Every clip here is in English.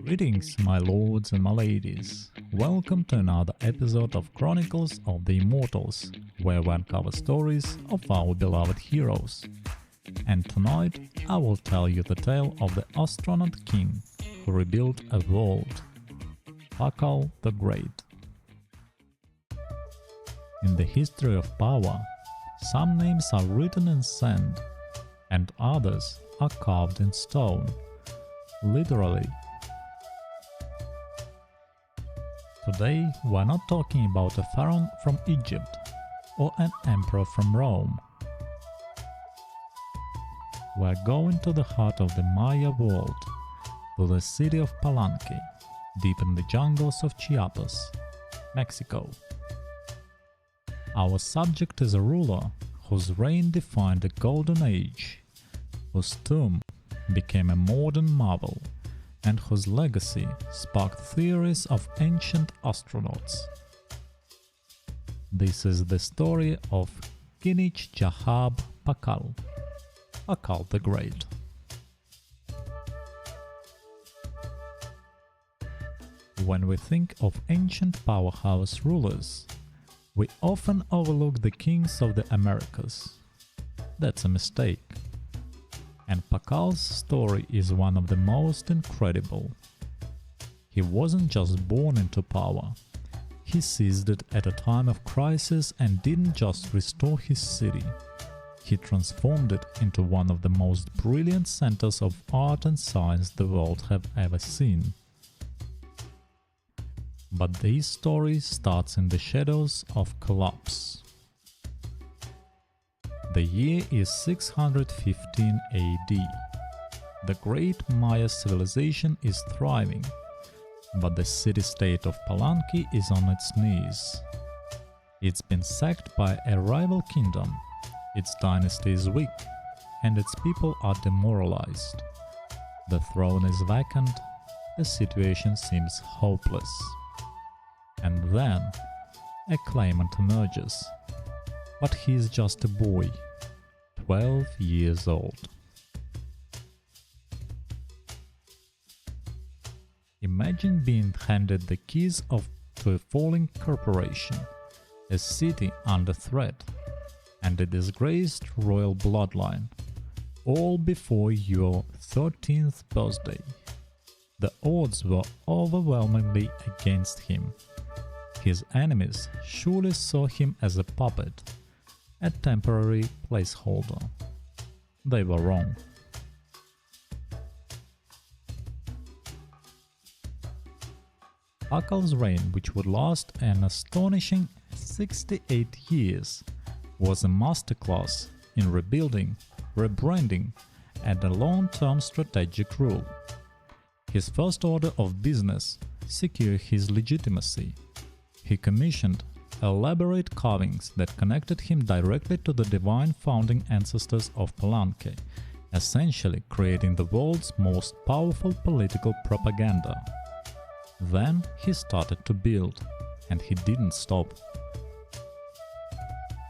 Greetings, my lords and my ladies. Welcome to another episode of Chronicles of the Immortals, where we uncover stories of our beloved heroes. And tonight I will tell you the tale of the Astronaut king who rebuilt a world, Pakal the Great. In the history of power, some names are written in sand, and others are carved in stone, literally. Today we're not talking about a pharaoh from Egypt or an emperor from Rome. We're going to the heart of the Maya world, to the city of Palenque, deep in the jungles of Chiapas, Mexico. Our subject is a ruler whose reign defined a golden age, whose tomb became a modern marvel, and whose legacy sparked theories of ancient astronauts. This is the story of Pakal, Pakal the Great. When we think of ancient powerhouse rulers, we often overlook the kings of the Americas. That's a mistake. And Pakal's story is one of the most incredible. He wasn't just born into power. He seized it at a time of crisis and didn't just restore his city. He transformed it into one of the most brilliant centers of art and science the world have ever seen. But this story starts in the shadows of collapse. The year is 615 AD. The great Maya civilization is thriving, but the city-state of Palenque is on its knees. It's been sacked by a rival kingdom, its dynasty is weak, and its people are demoralized. The throne is vacant, the situation seems hopeless. And then a claimant emerges. But he is just a boy, 12 years old. Imagine being handed the keys to a falling corporation, a city under threat, and a disgraced royal bloodline, all before your 13th birthday. The odds were overwhelmingly against him. His enemies surely saw him as a puppet, a temporary placeholder. They were wrong. Pakal's reign, which would last an astonishing 68 years, was a masterclass in rebuilding, rebranding, and a long-term strategic rule. His first order of business secured his legitimacy. He commissioned elaborate carvings that connected him directly to the divine founding ancestors of Palenque, essentially creating the world's most powerful political propaganda. Then he started to build, and he didn't stop.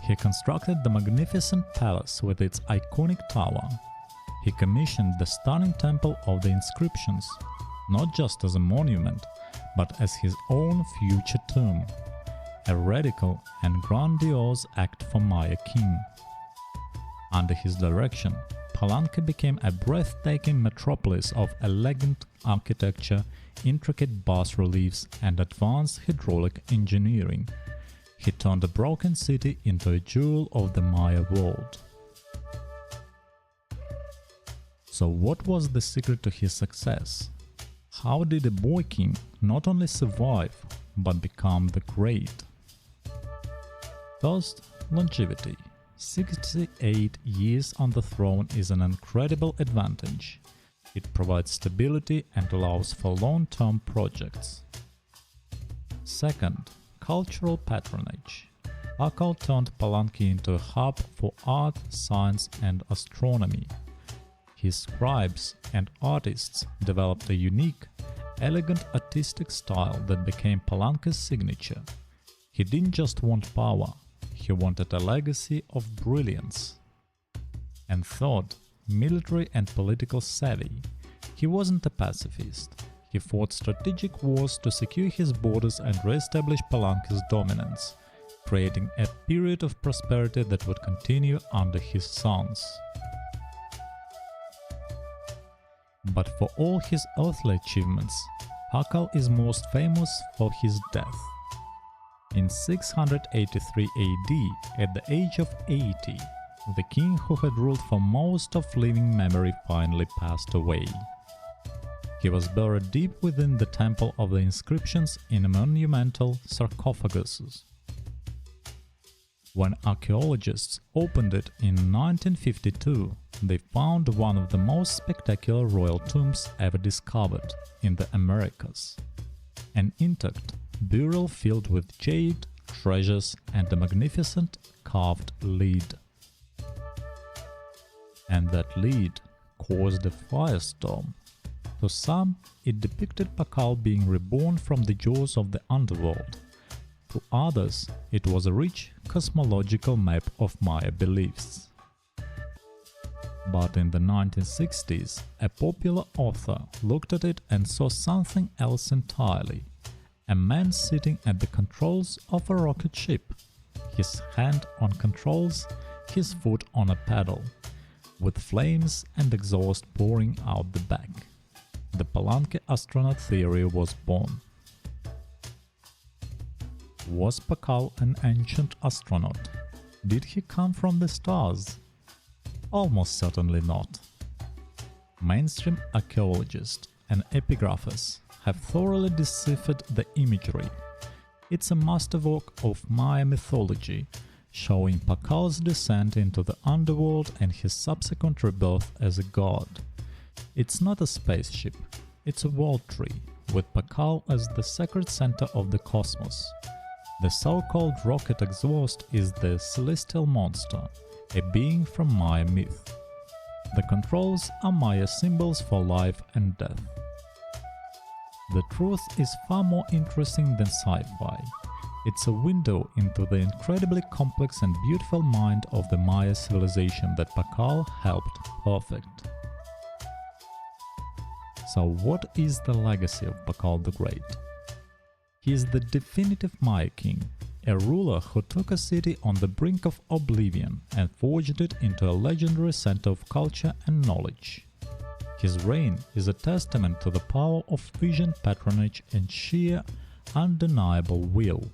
He constructed the magnificent palace with its iconic tower. He commissioned the stunning Temple of the Inscriptions, not just as a monument, but as his own future tomb. A radical and grandiose act for Maya king. Under his direction, Palenque became a breathtaking metropolis of elegant architecture, intricate bas-reliefs, and advanced hydraulic engineering. He turned a broken city into a jewel of the Maya world. So what was the secret to his success? How did a boy king not only survive, but become the great? First, longevity. 68 years on the throne is an incredible advantage. It provides stability and allows for long-term projects. Second, cultural patronage. Pakal turned Palenque into a hub for art, science, and astronomy. His scribes and artists developed a unique, elegant artistic style that became Palenque's signature. He didn't just want power, he wanted a legacy of brilliance. And third, military and political savvy. He wasn't a pacifist. He fought strategic wars to secure his borders and re-establish Palanke's dominance, creating a period of prosperity that would continue under his sons. But for all his earthly achievements, Pakal is most famous for his death. In 683 AD, at the age of 80, the king who had ruled for most of living memory finally passed away. He was buried deep within the Temple of the Inscriptions in a monumental sarcophagus. When archaeologists opened it in 1952, they found one of the most spectacular royal tombs ever discovered in the Americas. An intact burial filled with jade, treasures and a magnificent carved lid. And that lid caused a firestorm. To some, it depicted Pakal being reborn from the jaws of the underworld. To others, it was a rich cosmological map of Maya beliefs. But in the 1960s, a popular author looked at it and saw something else entirely. A man sitting at the controls of a rocket ship, his hand on controls, his foot on a pedal, with flames and exhaust pouring out the back. The Palanke astronaut theory was born. Was Pakal an ancient astronaut? Did he come from the stars? Almost certainly not. Mainstream archaeologists and epigraphers have thoroughly deciphered the imagery. It's a masterwork of Maya mythology, showing Pakal's descent into the underworld and his subsequent rebirth as a god. It's not a spaceship, it's a world tree, with Pakal as the sacred center of the cosmos. The so-called rocket exhaust is the celestial monster, a being from Maya myth. The controls are Maya symbols for life and death. The truth is far more interesting than sci-fi. It's a window into the incredibly complex and beautiful mind of the Maya civilization that Pakal helped perfect. So what is the legacy of Pakal the Great? He is the definitive Maya king, a ruler who took a city on the brink of oblivion and forged it into a legendary center of culture and knowledge. His reign is a testament to the power of vision, patronage and sheer, undeniable will.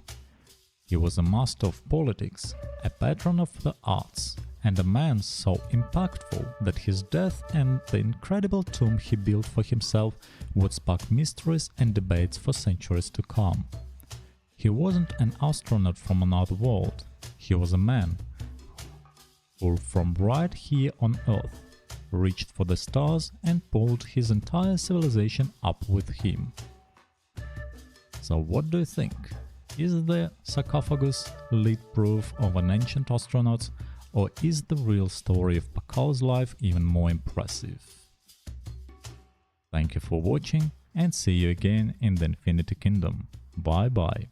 He was a master of politics, a patron of the arts, and a man so impactful that his death and the incredible tomb he built for himself would spark mysteries and debates for centuries to come. He wasn't an astronaut from another world, he was a man who, from right here on Earth, reached for the stars and pulled his entire civilization up with him. So what do you think? Is the sarcophagus lead proof of an ancient astronaut, or is the real story of Pakal's life even more impressive? Thank you for watching and see you again in the Infinity Kingdom. Bye bye.